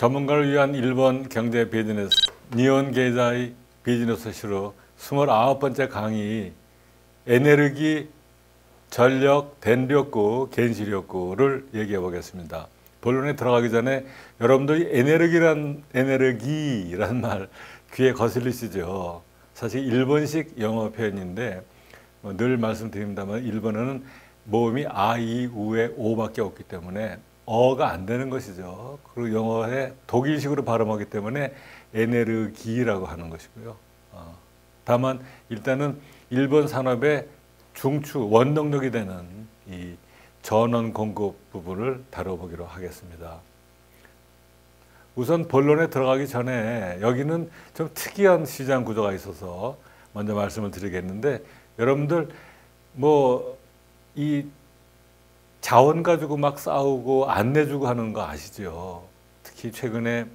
전문가를 위한 일본 경제 비즈니스 니혼 게이자의 비즈니스쇼로 29번째 강의 에네르기, 전력,電力구,原子力구를 얘기해 보겠습니다. 본론에 들어가기 전에 여러분들이 에네르기란 말 귀에 거슬리시죠? 사실 일본식 영어 표현인데 늘 말씀드립니다만 일본어는 모음이 아, 이, 우에 오밖에 없기 때문에 어가 안 되는 것이죠. 그리고 영어에 독일식으로 발음하기 때문에 에네르기라고 하는 것이고요. 다만 일단은 일본 산업의 중추, 원동력이 되는 이 전원 공급 부분을 다뤄보기로 하겠습니다. 우선 본론에 들어가기 전에 여기는 좀 특이한 시장 구조가 있어서 먼저 말씀을 드리겠는데, 여러분들 뭐 이 자원 가지고 막 싸우고 안 내주고 하는 거 아시죠? 특히 최근에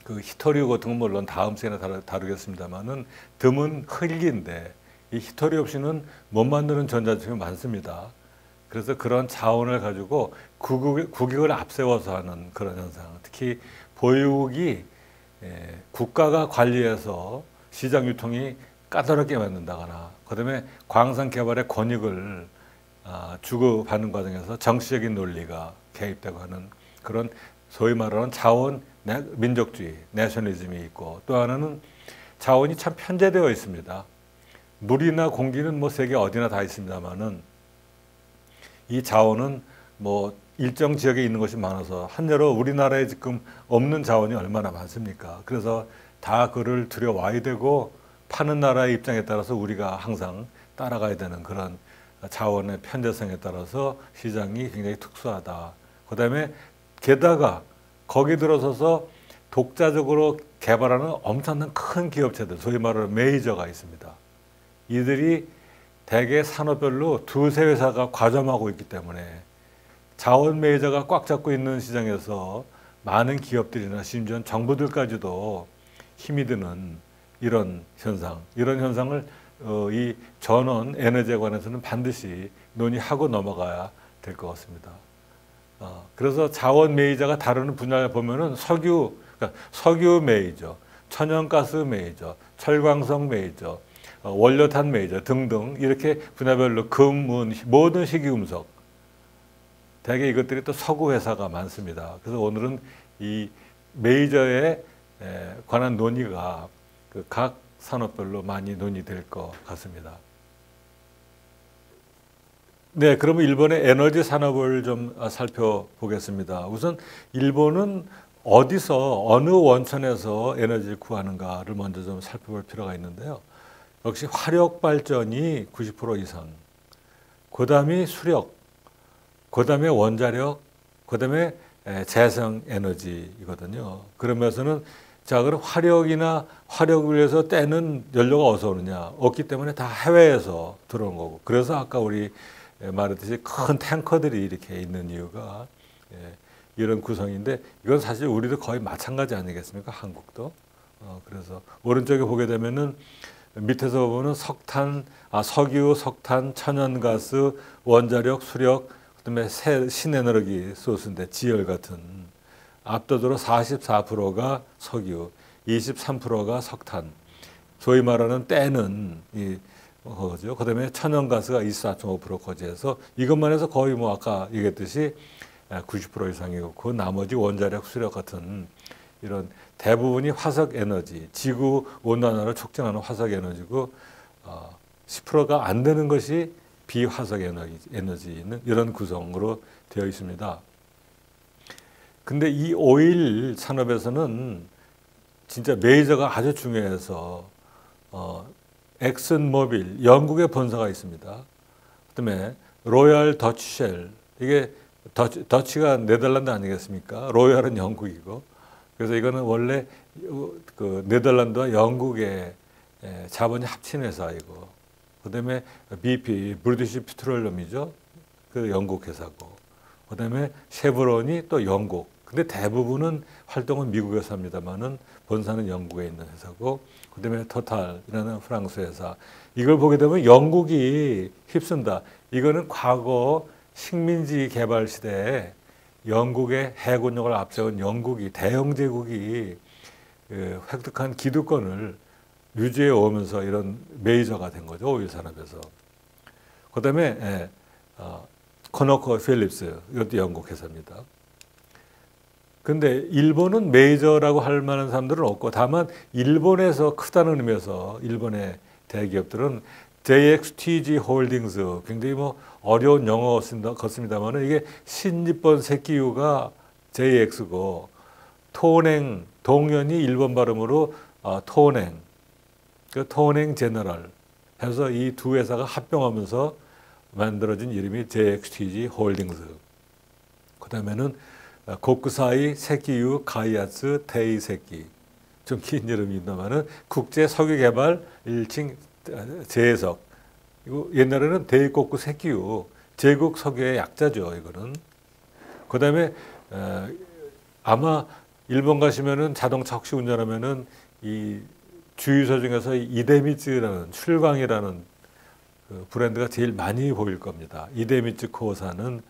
그 히토리우 같은 건 물론 다음 시간에 다루겠습니다만은 드문 흙인데 이 히토리 없이는 못 만드는 전자제품이 많습니다. 그래서 그런 자원을 가지고 국익을 앞세워서 하는 그런 현상, 특히 보유국이 국가가 관리해서 시장 유통이 까다롭게 만든다거나, 그다음에 광산 개발의 권익을 주고받는 과정에서 정치적인 논리가 개입되고 하는 그런 소위 말하는 자원 민족주의, 내셔널리즘이 있고, 또 하나는 자원이 참 편제되어 있습니다. 물이나 공기는 뭐 세계 어디나 다 있습니다만은 이 자원은 뭐 일정 지역에 있는 것이 많아서 한여러 우리나라에 지금 없는 자원이 얼마나 많습니까? 그래서 다 그를 들여와야 되고 파는 나라의 입장에 따라서 우리가 항상 따라가야 되는 그런 자원의 편제성에 따라서 시장이 굉장히 특수하다. 그 다음에 게다가 거기 들어서서 독자적으로 개발하는 엄청난 큰 기업체들, 소위 말하는 메이저가 있습니다. 이들이 대개 산업별로 두세 회사가 과점하고 있기 때문에 자원 메이저가 꽉 잡고 있는 시장에서 많은 기업들이나 심지어 정부들까지도 힘이 드는 이런 현상을 이 전원 에너지에 관해서는 반드시 논의하고 넘어가야 될 것 같습니다. 그래서 자원 메이저가 다루는 분야를 보면은 그러니까 석유 메이저, 천연가스 메이저, 철광석 메이저, 원료탄 메이저 등등 이렇게 분야별로 금, 문, 모든 희귀금속, 대개 이것들이 또 석유 회사가 많습니다. 그래서 오늘은 이 메이저에 관한 논의가 각 산업별로 많이 논의될 것 같습니다. 네, 그러면 일본의 에너지 산업을 좀 살펴보겠습니다. 우선 일본은 어디서 어느 원천에서 에너지를 구하는가를 먼저 좀 살펴볼 필요가 있는데요. 역시 화력 발전이 90% 이상, 그 다음이 수력, 그 다음에 원자력, 그 다음에 재생 에너지이거든요. 그러면서는 자, 그럼 화력을 위해서 떼는 연료가 어디서 오느냐? 없기 때문에 다 해외에서 들어온 거고. 그래서 아까 우리 말했듯이 큰 탱커들이 이렇게 있는 이유가 이런 구성인데, 이건 사실 우리도 거의 마찬가지 아니겠습니까? 한국도. 그래서 오른쪽에 보게 되면은 밑에서 보면 석유, 석탄, 천연가스, 원자력, 수력, 그다음에 신에너지 소스인데 지열 같은, 압도적으로 44%가 석유, 23%가 석탄, 소위 말하는 떼는 거죠. 그다음에 천연가스가 24.5% 거지해서 이것만 해서 거의 뭐 아까 얘기했듯이 90% 이상이고, 그 나머지 원자력, 수력 같은 이런 대부분이 화석 에너지, 지구 온난화를 촉진하는 화석 에너지고, 10%가 안 되는 것이 비화석 에너지는 이런 구성으로 되어 있습니다. 근데 이 오일 산업에서는 진짜 메이저가 아주 중요해서 엑슨모빌, 영국의 본사가 있습니다. 그다음에 로얄 더치쉘, 이게 더치가 네덜란드 아니겠습니까? 로얄은 영국이고, 그래서 이거는 원래 그 네덜란드와 영국의 자본이 합친 회사이고, 그다음에 BP, 브리티시 페트롤리엄이죠. 그 영국 회사고, 그다음에 쉐브론이 또 영국. 근데 대부분은 활동은 미국에서 합니다만은 본사는 영국에 있는 회사고, 그다음에 토탈이라는 프랑스 회사. 이걸 보게 되면 영국이 휩쓴다. 이거는 과거 식민지 개발 시대에 영국의 해군력을 앞세운 영국이 대영 제국이 획득한 기득권을 유지해 오면서 이런 메이저가 된 거죠. 오일 산업에서. 그다음에 코너코 필립스 이것도 영국 회사입니다. 근데 일본은 메이저라고 할 만한 사람들은 없고 다만 일본에서 크다는 의미에서 일본의 대기업들은 JXTG 홀딩스 굉장히 뭐 어려운 영어 같습니다만은 이게 신니폰 세키유가 JX고 토냉 동연이 일본 발음으로 토냉 그 토냉 제너럴 해서 이 두 회사가 합병하면서 만들어진 이름이 JXTG 홀딩스. 그다음에는 고쿠사이 세키유 가이아츠 테이세키 좀 긴 이름이 있나마는 국제 석유 개발 1층 제석. 이거 옛날에는 데이코쿠 세키유 제국 석유의 약자죠. 이거는. 그다음에 아마 일본 가시면은 자동차 혹시 운전하면은 이 주유소 중에서 이데미츠라는 출광이라는 그 브랜드가 제일 많이 보일 겁니다. 이데미츠 코사는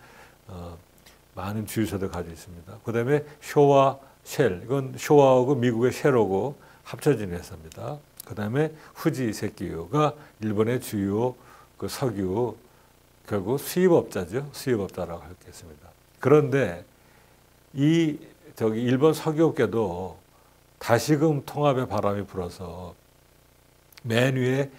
많은 주유소들 가지고 있습니다. 그다음에 쇼와 쉘, 이건 쇼와하고 미국의 쉘하고 합쳐진 회사입니다. 그다음에 후지 세키유가 일본의 주요 그 석유 결국 수입업자죠. 수입업자라고 하겠습니다. 그런데 이 일본 석유업계도 다시금 통합의 바람이 불어서 맨 위에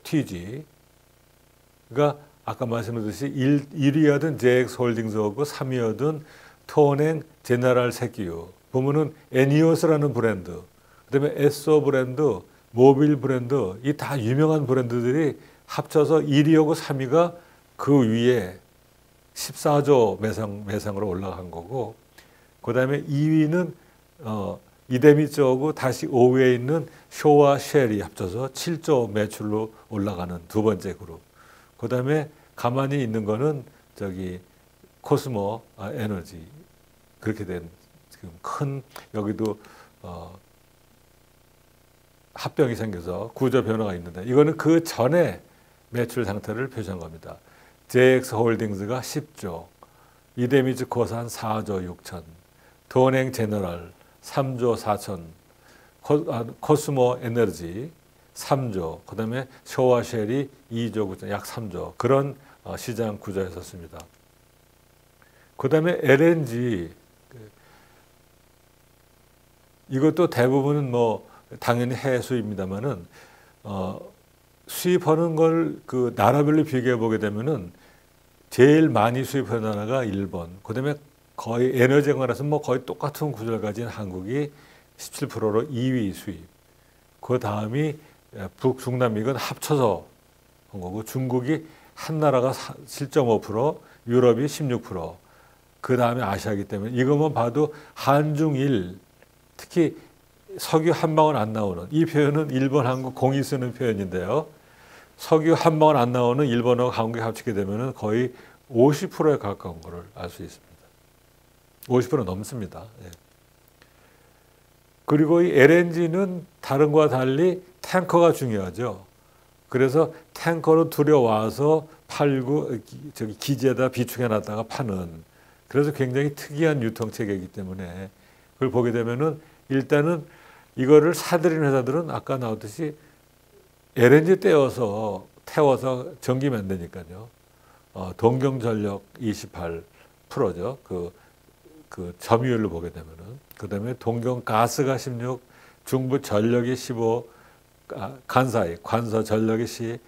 JXTG가 아까 말씀드렸듯이 1위하던 JX홀딩스하고 3위하던 토냉 제너럴 세키유 보면은 애니오스라는 브랜드 그다음에 에sso 브랜드 모빌 브랜드 이 다 유명한 브랜드들이 합쳐서 1위하고 3위가 그 위에 14조 매상으로 올라간 거고 그다음에 2위는 이데미츠하고 다시 5위에 있는 쇼와 쉘이 합쳐서 7조 매출로 올라가는 두 번째 그룹. 그다음에 가만히 있는 거는 코스모 에너지 그렇게 된 지금 큰 여기도 합병이 생겨서 구조 변화가 있는데 이거는 그 전에 매출 상태를 표시한 겁니다. JX홀딩스가 10조, 이데미츠 코산 4조 6천, 도냉 제너럴 3조 4천, 코스모 에너지 3조, 그 다음에 쇼와 쉘이 2조 9천, 약 3조 그런 시장 구조였었습니다. 그 다음에 LNG 이것도 대부분은 뭐 당연히 해외 수입입니다만은 수입하는 걸 그 나라별로 비교해 보게 되면은 제일 많이 수입하는 나라가 일본, 그 다음에 거의 에너지 관해서 뭐 거의 똑같은 구조를 가진 한국이 17%로 2위 수입. 그 다음이 북중남미건 합쳐서 한 거고 중국이 한 나라가 7.5%, 유럽이 16%. 그 다음에 아시아이기 때문에 이것만 봐도 한중일 특히 석유 한 방울 안 나오는 이 표현은 일본, 한국 공이 쓰는 표현인데요. 석유 한 방울 안 나오는 일본하고 한국이 합치게 되면 거의 50%에 가까운 것을 알 수 있습니다. 50% 넘습니다. 예. 그리고 이 LNG는 다른 것과 달리 탱커가 중요하죠. 그래서 탱커로 들여와서 팔고 기지에다 비축해 놨다가 파는 그래서 굉장히 특이한 유통체계이기 때문에 그걸 보게 되면은 일단은 이거를 사들이는 회사들은 아까 나왔듯이 LNG 태워서 전기 만드니까요. 동경전력 28%죠. 그 점유율로 보게 되면은 그다음에 동경가스가 16, 중부전력이 15, 관서전력이 10.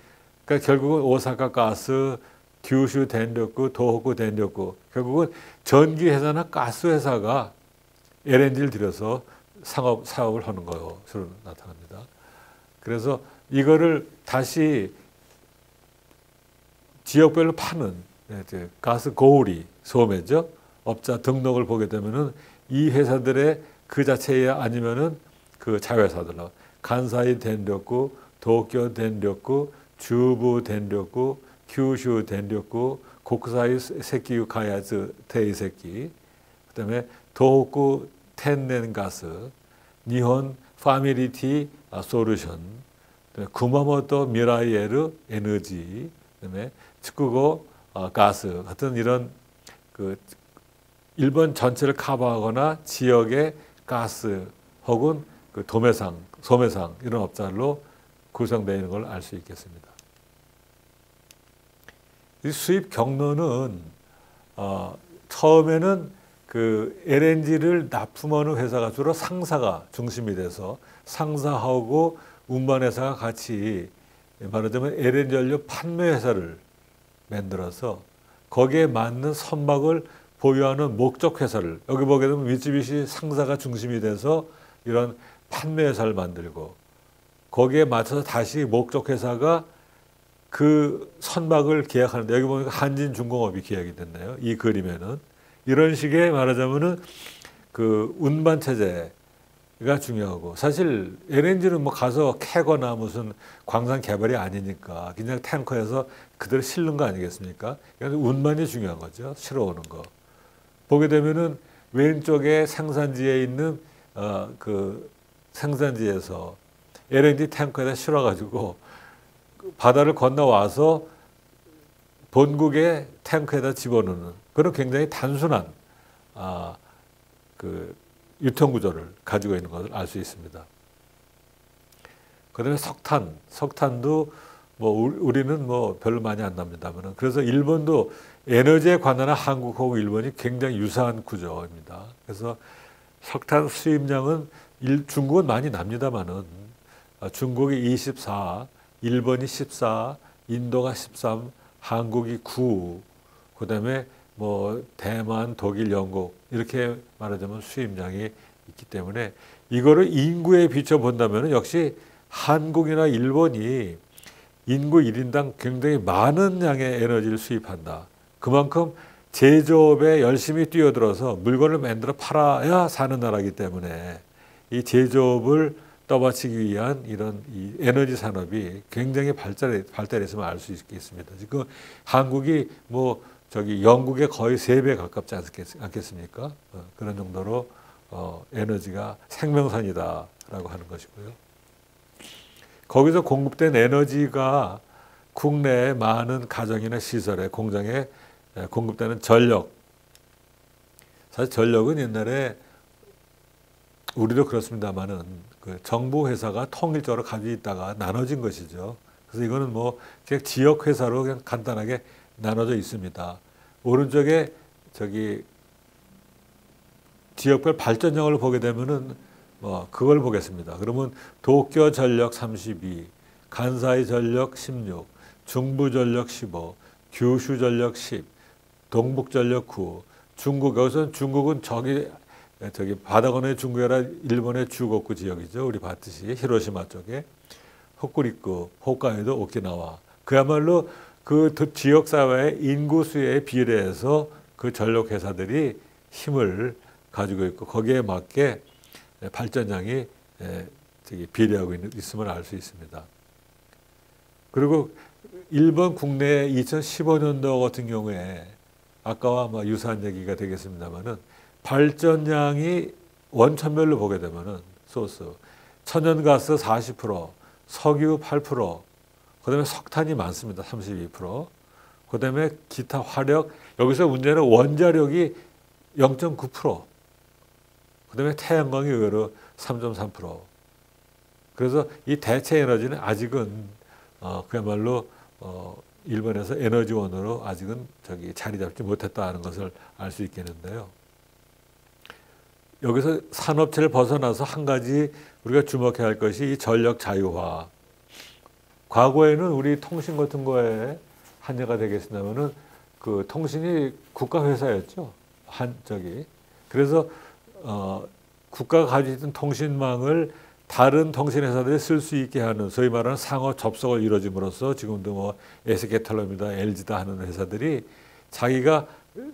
그러니까 결국은 오사카 가스, 규슈電力, 도호쿠電力 결국은 전기 회사나 가스 회사가 LNG를 들여서 사업을 하는 것으로 나타납니다. 그래서 이거를 다시 지역별로 파는 가스 고우리 소매죠. 업자 등록을 보게 되면은 이 회사들의 그 자체에 아니면은 그 자회사들로 간사이電力, 도쿄電力, 주부電力, 규슈電力, 고쿠사이 세키유 가야즈 테이세키, 그다음에 도호쿠 텐넨가스, 니혼 파밀리티 솔루션, 구마모토 미라이에르 에너지, 그다음에 츠쿠고 가스 같은 이런 그 일본 전체를 커버하거나 지역의 가스 혹은 그 도매상, 소매상 이런 업자로 구성되어 있는 걸 알 수 있겠습니다. 이 수입 경로는 처음에는 그 LNG를 납품하는 회사가 주로 상사가 중심이 돼서 상사하고 운반회사가 같이 말하자면 LNG 연료 판매 회사를 만들어서 거기에 맞는 선박을 보유하는 목적 회사를 여기 보게 되면 미쓰비시 상사가 중심이 돼서 이런 판매 회사를 만들고 거기에 맞춰서 다시 목적 회사가 그 선박을 계약하는데 여기 보니까 한진중공업이 계약이 됐네요. 이 그림에는 이런 식의 말하자면은 그 운반 체제가 중요하고 사실 LNG는 뭐 가서 캐거나 무슨 광산 개발이 아니니까 그냥 탱커에서 그대로 실는 거 아니겠습니까? 그래서 운반이 중요한 거죠. 실어 오는 거. 보게 되면은 왼쪽에 생산지에 있는 그 생산지에서 LNG 탱커에다 실어가지고 바다를 건너와서 본국의 탱크에다 집어넣는 그런 굉장히 단순한 그 유통 구조를 가지고 있는 것을 알 수 있습니다. 그다음에 석탄도 뭐 우리는 뭐 별로 많이 안 납니다만 그래서 일본도 에너지에 관한 한국하고 일본이 굉장히 유사한 구조입니다. 그래서 석탄 수입량은 중국은 많이 납니다만은 중국이 24, 일본이 14, 인도가 13, 한국이 9, 그다음에 뭐 대만, 독일, 영국 이렇게 말하자면 수입량이 있기 때문에 이거를 인구에 비춰 본다면 역시 한국이나 일본이 인구 1인당 굉장히 많은 양의 에너지를 수입한다. 그만큼 제조업에 열심히 뛰어들어서 물건을 만들어 팔아야 사는 나라이기 때문에 이 제조업을 떠받치기 위한 이런 이 에너지 산업이 굉장히 발달했음을 알 수 있겠습니다. 지금 한국이 뭐 저기 영국의 거의 3배 가깝지 않겠습니까? 그런 정도로 에너지가 생명선이다라고 하는 것이고요. 거기서 공급된 에너지가 국내의 많은 가정이나 시설에 공장에 공급되는 전력. 사실 전력은 옛날에 우리도 그렇습니다만은 그 정부 회사가 통일적으로 가지고 있다가 나눠진 것이죠. 그래서 이거는 뭐 그냥 지역 회사로 그냥 간단하게 나눠져 있습니다. 오른쪽에 저기 지역별 발전량을 보게 되면은 뭐 그걸 보겠습니다. 그러면 도쿄 전력 32, 간사이 전력 16, 중부 전력 15, 규슈 전력 10, 동북 전력 9. 중국 여기서는 중국은 저기 바다 건너의 중국이 아니라 일본의 주거구 지역이죠. 우리 봤듯이 히로시마 쪽에 홋쿠리쿠, 홋카이도, 오키나와 그야말로 그 지역 사회의 인구 수에 비례해서 그 전력 회사들이 힘을 가지고 있고 거기에 맞게 발전량이 비례하고 있음을 알 수 있습니다. 그리고 일본 국내 2015년도 같은 경우에 아까와 아마 유사한 얘기가 되겠습니다만은 발전량이 원천별로 보게 되면은 소스 천연가스 40%, 석유 8%, 그다음에 석탄이 많습니다. 32%. 그다음에 기타 화력 여기서 문제는 원자력이 0.9%. 그다음에 태양광이 의외로 3.3%. 그래서 이 대체 에너지는 아직은 그야말로 일본에서 에너지원으로 아직은 저기 자리 잡지 못했다는 것을 알 수 있겠는데요. 여기서 산업체를 벗어나서 한 가지 우리가 주목해야 할 것이 이 전력 자유화. 과거에는 우리 통신 같은 거에 한계가 되겠습니다만은 그 통신이 국가 회사였죠. 그래서 국가가 가지고 있던 통신망을 다른 통신회사들이 쓸 수 있게 하는 소위 말하는 상호 접속을 이루어짐으로써 지금도 뭐 SK텔레콤이다, LG다 하는 회사들이 자기가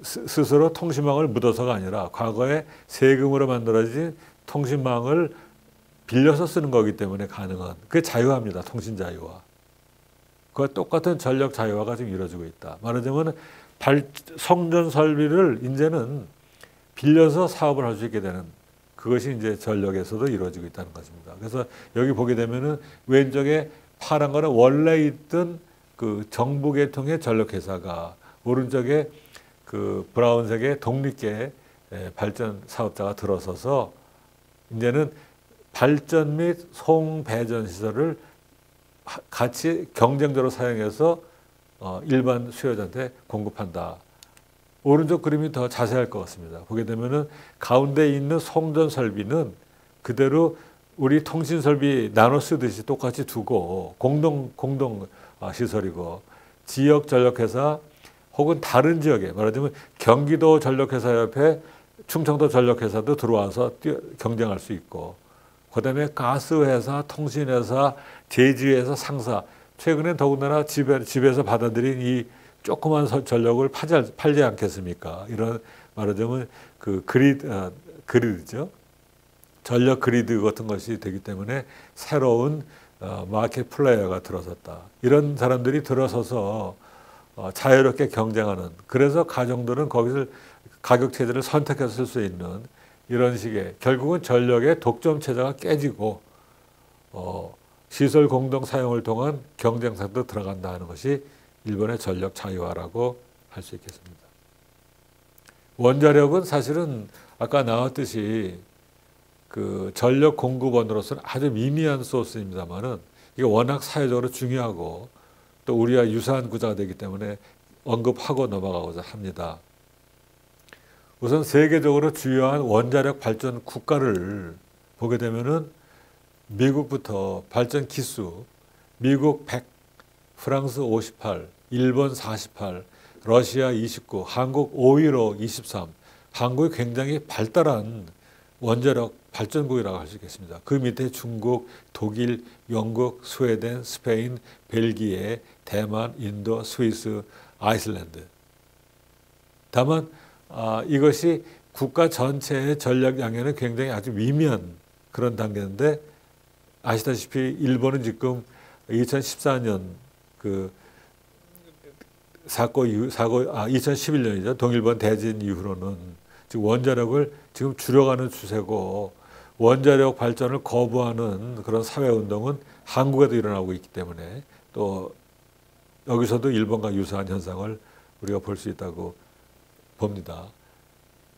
스스로 통신망을 묻어서가 아니라 과거에 세금으로 만들어진 통신망을 빌려서 쓰는 거기 때문에 가능한 그게 자유화입니다. 통신 자유화. 그와 똑같은 전력 자유화가 지금 이루어지고 있다. 말하자면 성전 설비를 이제는 빌려서 사업을 할 수 있게 되는 그것이 이제 전력에서도 이루어지고 있다는 것입니다. 그래서 여기 보게 되면은 왼쪽에 파란 거는 원래 있던 그 정부 계통의 전력 회사가 오른쪽에 그 브라운색의 독립계 발전 사업자가 들어서서 이제는 발전 및 송배전 시설을 같이 경쟁적으로 사용해서 일반 수요자한테 공급한다. 오른쪽 그림이 더 자세할 것 같습니다. 보게 되면은 가운데 있는 송전 설비는 그대로 우리 통신 설비 나눠 쓰듯이 똑같이 두고 공동 시설이고, 지역 전력회사 혹은 다른 지역에 말하자면 경기도 전력회사 옆에 충청도 전력회사도 들어와서 경쟁할 수 있고, 그다음에 가스회사, 통신회사, 제지회사, 상사, 최근에 더군다나 집에서 받아들인 이 조그만 전력을 팔지 않겠습니까? 이런 말하자면 그 그리드죠. 전력 그리드 같은 것이 되기 때문에 새로운 마켓 플레이어가 들어섰다. 이런 사람들이 들어서서 자유롭게 경쟁하는, 그래서 가정들은 거기서 가격 체제를 선택해서 쓸 수 있는 이런 식의, 결국은 전력의 독점 체제가 깨지고 시설 공동 사용을 통한 경쟁사도 들어간다 하는 것이 일본의 전력 자유화라고 할 수 있겠습니다. 원자력은 사실은 아까 나왔듯이 그 전력 공급원으로서는 아주 미미한 소스입니다만은 이게 워낙 사회적으로 중요하고 또 우리와 유사한 구조가 되기 때문에 언급하고 넘어가고자 합니다. 우선 세계적으로 주요한 원자력 발전 국가를 보게 되면은 미국부터 발전 기수, 미국 100, 프랑스 58, 일본 48, 러시아 29, 한국 5위로 23. 한국이 굉장히 발달한 원자력 발전국이라고 할 수 있겠습니다. 그 밑에 중국, 독일, 영국, 스웨덴, 스페인, 벨기에, 대만, 인도, 스위스, 아이슬란드. 다만 이것이 국가 전체의 전력 양에는 굉장히 아주 미미한 그런 단계인데, 아시다시피 일본은 지금 2014년 그 2011년이죠. 동일본 대진 이후로는 지금 원자력을 지금 줄여가는 추세고, 원자력 발전을 거부하는 그런 사회운동은 한국에도 일어나고 있기 때문에 또 여기서도 일본과 유사한 현상을 우리가 볼 수 있다고 봅니다.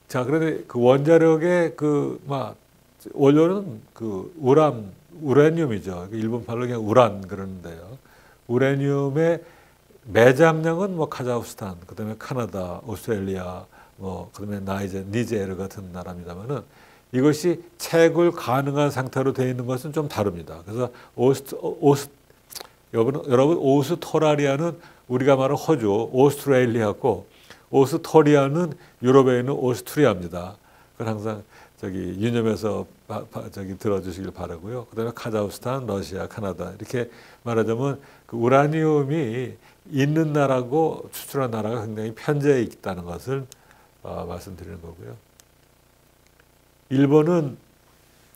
자, 그런데 그 원자력의 원료는 그 우라늄이죠. 일본말로 그냥 우란 그러는데요. 우라늄의 매장량은 뭐 카자흐스탄, 그다음에 카나다, 오스트레일리아, 그다음에 니제르 같은 나라입니다만은 이것이 채굴 가능한 상태로 되어 있는 것은 좀 다릅니다. 그래서 여러분 오스트라리아는 우리가 말하는 호주, 오스트레일리아고, 오스트리아는 유럽에 있는 오스트리아입니다. 그걸 항상 유념해서 들어주시길 바라고요. 그다음에 카자흐스탄, 러시아, 카나다, 이렇게 말하자면 그 우라늄이 있는 나라고 수출한 나라가 굉장히 편제해 있다는 것을 말씀드리는 거고요. 일본은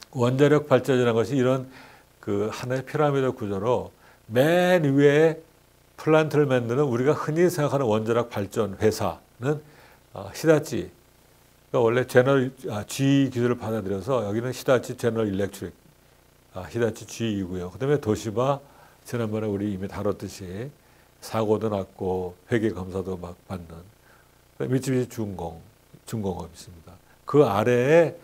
원자력 발전이라는 것이 이런 그 하나의 피라미드 구조로 맨 위에 플란트를 만드는 우리가 흔히 생각하는 원자력 발전 회사는 히다치, 그러니까 원래 G 기술을 받아들여서 여기는 히다치 제너럴 일렉트릭, 히다치 G이고요. 그다음에 도시바, 지난번에 우리 이미 다뤘듯이 사고도 났고 회계 검사도 막 받는 미쓰비시 중공업 있습니다. 그 아래에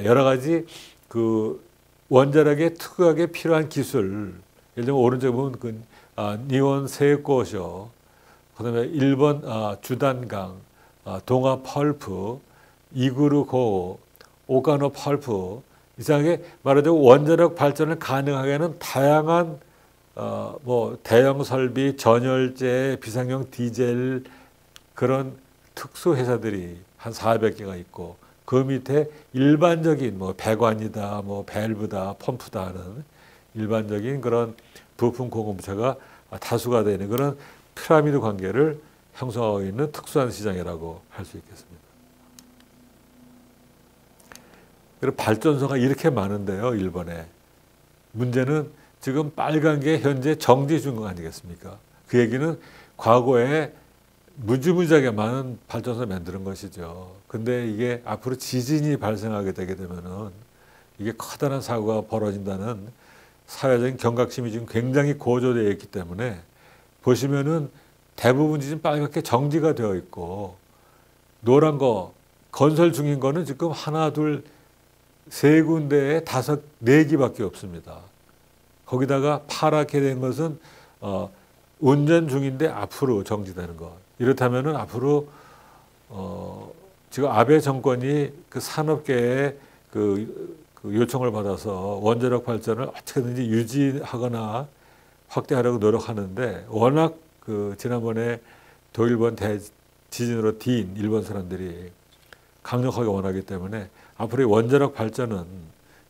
여러 가지 그 원자력에 특유하게 필요한 기술, 예를 들면 오른쪽에 보면 니온 세이코쇼, 그다음에 일본 주단강, 동아 펄프, 이구르고, 오카노 펄프, 이상하게 말하자면 원자력 발전을 가능하게 하는 다양한 대형 설비, 전열재, 비상용 디젤 그런 특수 회사들이 한 400개가 있고, 그 밑에 일반적인 배관이다, 밸브다, 펌프다 하는 일반적인 그런 부품 공급처가 다수가 되는 그런 피라미드 관계를 형성하고 있는 특수한 시장이라고 할 수 있겠습니다. 그리고 발전소가 이렇게 많은데요, 일본에. 문제는 지금 빨간 게 현재 정지 중거 아니겠습니까? 그 얘기는 과거에 무지무지하게 많은 발전소를 만드는 것이죠. 근데 이게 앞으로 지진이 발생하게 되게 되면은 이게 커다란 사고가 벌어진다는 사회적인 경각심이 지금 굉장히 고조되어 있기 때문에 보시면은 대부분 지금 빨갛게 정지가 되어 있고, 노란 거 건설 중인 거는 지금 하나, 둘, 세 군데에 다섯, 네 개밖에 없습니다. 거기다가 파랗게 된 것은 운전 중인데 앞으로 정지되는 것. 이렇다면은 앞으로 지금 아베 정권이 그 산업계에 그 요청을 받아서 원자력 발전을 어떻게든지 유지하거나 확대하려고 노력하는데 워낙 그 지난번에 독일번 대지진으로 뒤인 일본 사람들이 강력하게 원하기 때문에 앞으로의 원자력 발전은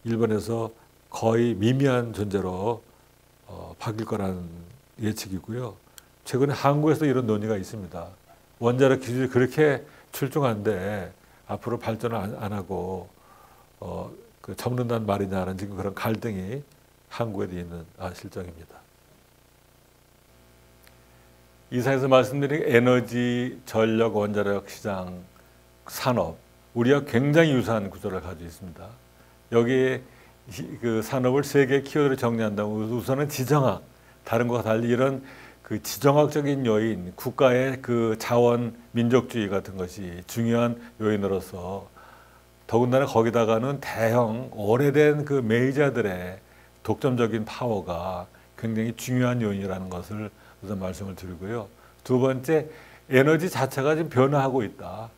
일본에서 거의 미미한 존재로 바뀔 거라는 예측이고요. 최근에 한국에서 이런 논의가 있습니다. 원자력 기술이 그렇게 출중한데 앞으로 발전을 안 하고 접는다는 말이냐는 지금 그런 갈등이 한국에도 있는 실정입니다. 이사에서 말씀드린 에너지, 전력, 원자력 시장, 산업, 우리와 굉장히 유사한 구조를 가지고 있습니다. 여기에 그 산업을 세 개의 키워드로 정리한다면 우선은 지정학, 다른 것과 달리 이런 그 지정학적인 요인, 국가의 그 자원 민족주의 같은 것이 중요한 요인으로서 더군다나 거기다가는 대형 오래된 그 메이저들의 독점적인 파워가 굉장히 중요한 요인이라는 것을 우선 말씀을 드리고요. 두 번째, 에너지 자체가 지금 변화하고 있다.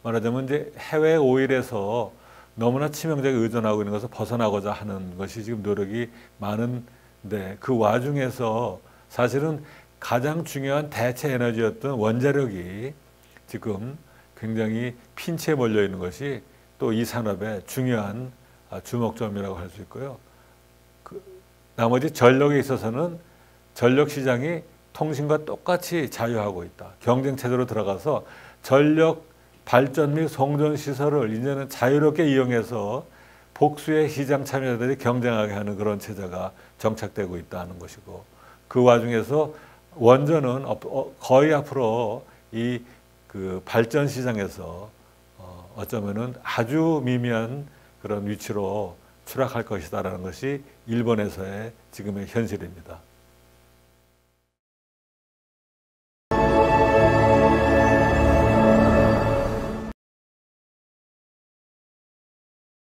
말하자면 이제 해외 오일에서 너무나 치명적으로 의존하고 있는 것을 벗어나고자 하는 것이 지금 노력이 많은데 그 와중에서 사실은 가장 중요한 대체 에너지였던 원자력이 지금 굉장히 핀치에 몰려 있는 것이 또 이 산업의 중요한 주목점이라고 할 수 있고요. 나머지 전력에 있어서는 전력 시장이 통신과 똑같이 자유하고 있다. 경쟁 체제로 들어가서 전력 발전 및 송전 시설을 이제는 자유롭게 이용해서 복수의 시장 참여자들이 경쟁하게 하는 그런 체제가 정착되고 있다는 것이고 그 와중에서 원전은 거의 앞으로 이 그 발전 시장에서 어쩌면은 아주 미미한 그런 위치로 추락할 것이다라는 것이 일본에서의 지금의 현실입니다.